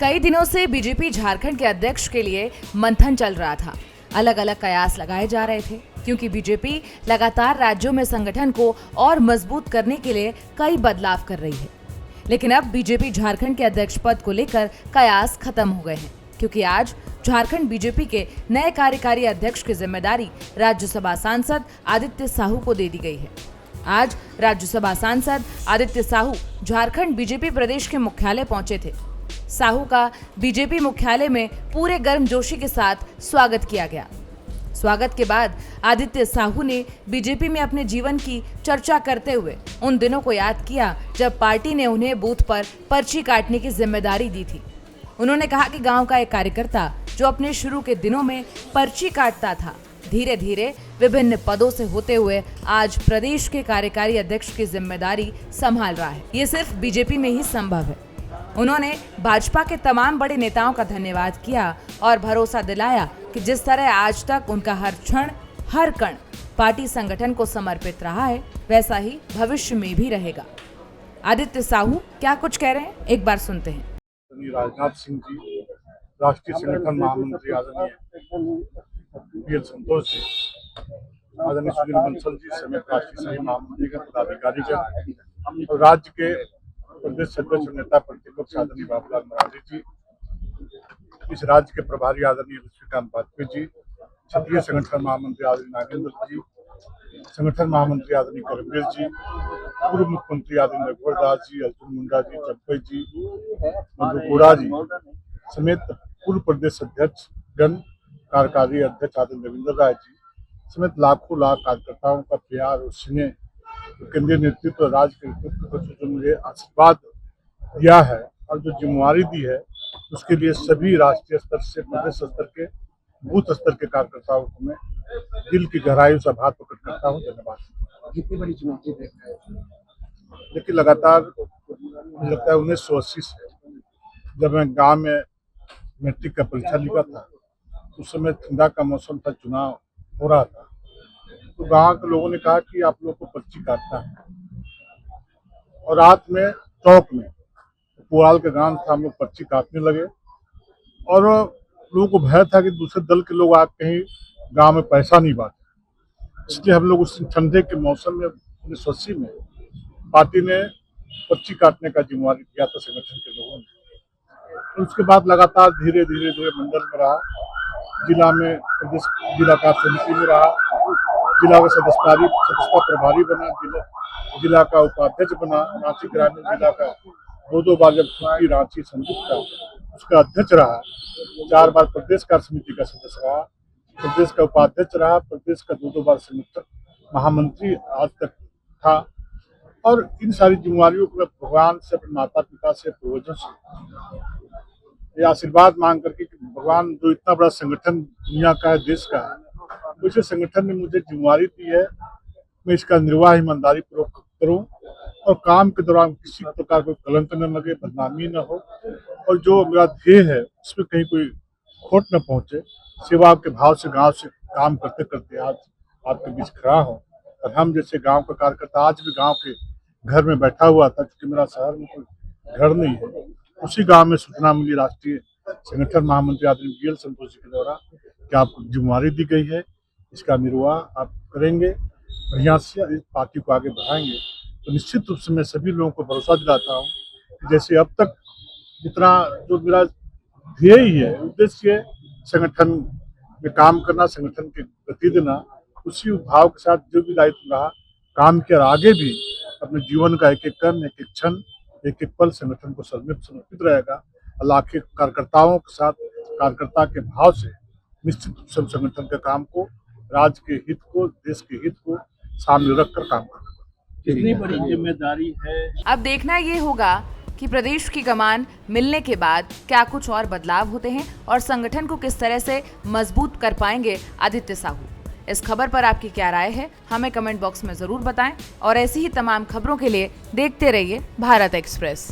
कई दिनों से बीजेपी झारखंड के अध्यक्ष के लिए मंथन चल रहा था। अलग अलग कयास लगाए जा रहे थे क्योंकि बीजेपी लगातार राज्यों में संगठन को और मजबूत करने के लिए कई बदलाव कर रही है। लेकिन अब बीजेपी झारखंड के अध्यक्ष पद को लेकर कयास खत्म हो गए हैं क्योंकि आज झारखंड बीजेपी के नए कार्यकारी अध्यक्ष की जिम्मेदारी राज्यसभा सांसद आदित्य साहू को दे दी गई है। आज राज्यसभा सांसद आदित्य साहू झारखंड बीजेपी प्रदेश के मुख्यालय पहुंचे थे। साहू का बीजेपी मुख्यालय में पूरे गर्मजोशी के साथ स्वागत किया गया। स्वागत के बाद आदित्य साहू ने बीजेपी में अपने जीवन की चर्चा करते हुए उन दिनों को याद किया जब पार्टी ने उन्हें बूथ पर पर्ची काटने की जिम्मेदारी दी थी। उन्होंने कहा कि गांव का एक कार्यकर्ता जो अपने शुरू के दिनों में पर्ची काटता था, धीरे धीरे विभिन्न पदों से होते हुए आज प्रदेश के कार्यकारी अध्यक्ष की जिम्मेदारी संभाल रहा है। ये सिर्फ बीजेपी में ही संभव है। उन्होंने भाजपा के तमाम बड़े नेताओं का धन्यवाद किया और भरोसा दिलाया कि जिस तरह आज तक उनका हर क्षण हर कण पार्टी संगठन को समर्पित रहा है, वैसा ही भविष्य में भी रहेगा। आदित्य साहू क्या कुछ कह रहे हैं, एक बार सुनते हैं। राजनाथ सिंह जी, राष्ट्रीय संगठन महामंत्री आदरणीय पीएल संतोष जी, आदरणीय सुनील बंसल जी समेत राष्ट्रीय सही महामंत्री के पदाधिकारी और राज्य के प्रदेश अध्यक्ष नेता प्रतिपक्ष आदरणीय बाबूलाल मरांडी जी, इस राज्य के प्रभारी आदरणीय लक्ष्मीकांत वाजपेयी जी, क्षेत्रीय संगठन महामंत्री आदरणीय नागेंद्र जी, संगठन महामंत्री आदरणीय करमवीर जी, पूर्व मुख्यमंत्री आदरणीय रघुवर दास जी, अर्जुन मुंडा जी, जब्बई जी, मधुपुरा जी समेत पूर्व प्रदेश अध्यक्ष गण, कार्यकारी अध्यक्ष आदरणीय रविंद्र राय जी समेत लाखों लाख कार्यकर्ताओं का प्यार और स्नेह, केंद्रीय नेतृत्व, राज्य के नेतृत्व को जो मुझे आशीर्वाद दिया है और जो जिम्मेवारी दी है, उसके लिए सभी राष्ट्रीय स्तर से प्रदेश स्तर के बूथ स्तर के कार्यकर्ताओं को मैं दिल की गहराई से आभार प्रकट करता हूँ। धन्यवाद। कितनी बड़ी चुनौती देख रहे हैं? लेकिन लगातार मुझे लगता है 1980 से जब मैं गांव में मैट्रिक का परीक्षा लिखा था, उस समय ठंडा का मौसम था, चुनाव हो रहा था, तो गांव के लोगों ने कहा कि आप लोग को पर्ची काटना है और रात में चौक में पुआल के गांव था, हम लोग पर्ची काटने लगे और लोगों को भय था कि दूसरे दल के लोग आके कहीं गांव में पैसा नहीं बांटे, इसलिए हम लोग उस ठंडे के मौसम में 1980 में पार्टी ने पर्ची काटने का जिम्मेवारी किया था संगठन के लोगों ने। तो उसके बाद लगातार धीरे धीरे मंडल में रहा, जिला में प्रदेश जिला कार्य समिति में रहा, जिला का सदस्यता प्रभारी बना, जिला का उपाध्यक्ष बना, रांची ग्रामीण जिला का दो बार जब छुट्टी रांची संयुक्त का उसका अध्यक्ष रहा, 4 बार प्रदेश कार्य समिति का सदस्य रहा, प्रदेश का उपाध्यक्ष रहा, प्रदेश का दो बार संयुक्त महामंत्री आज तक था। और इन सारी जिम्मेवारियों को भगवान से, अपने माता पिता से, पूर्वजों से ये आशीर्वाद मांग करके कि भगवान जो इतना बड़ा संगठन दुनिया का है, देश का है, उसे संगठन ने मुझे जिम्मेवारी दी है, मैं इसका निर्वाह ईमानदारी पूर्वक करूं और काम के दौरान किसी प्रकार कोई कलंक न लगे, बदनामी न हो और जो मेरा ध्येय है उसमें कहीं कोई खोट न पहुंचे। सेवा के भाव से गांव से काम करते करते आज आपके बीच खड़ा हूं और हम जैसे गांव का कार्यकर्ता आज भी गांव के घर में बैठा हुआ था, क्योंकि मेरा शहर में कोई घर नहीं है। उसी गांव में सूचना मिली राष्ट्रीय संगठन महामंत्री आदरणीय पीएल संतोष जी के द्वारा कि आपको जिम्मेवारी दी गई है, इसका निर्वाह आप करेंगे, बढ़िया से इस पार्टी को आगे बढ़ाएंगे। तो निश्चित रूप से मैं सभी लोगों को भरोसा दिलाता हूँ कि जैसे अब तक जितना जो मेरा ध्येय है, उद्देश्य संगठन में काम करना, संगठन के गति देना, उसी भाव के साथ जो भी दायित्व रहा काम किया, आगे भी अपने जीवन का एक एक कर्म, एक एक क्षण, एक एक पल संगठन को समर्पित रहेगा। लाखों कार्यकर्ताओं के साथ, कार्यकर्ता के भाव से निश्चित रूप से संगठन के काम को, राज्य के हित को, देश के हित को सामने रखकर काम करना। कितनी बड़ी जिम्मेदारी है? अब देखना ये होगा कि प्रदेश की कमान मिलने के बाद क्या कुछ और बदलाव होते हैं और संगठन को किस तरह से मजबूत कर पाएंगे आदित्य साहू। इस खबर पर आपकी क्या राय है, हमें कमेंट बॉक्स में जरूर बताएं और ऐसी ही तमाम खबरों के लिए देखते रहिए भारत एक्सप्रेस।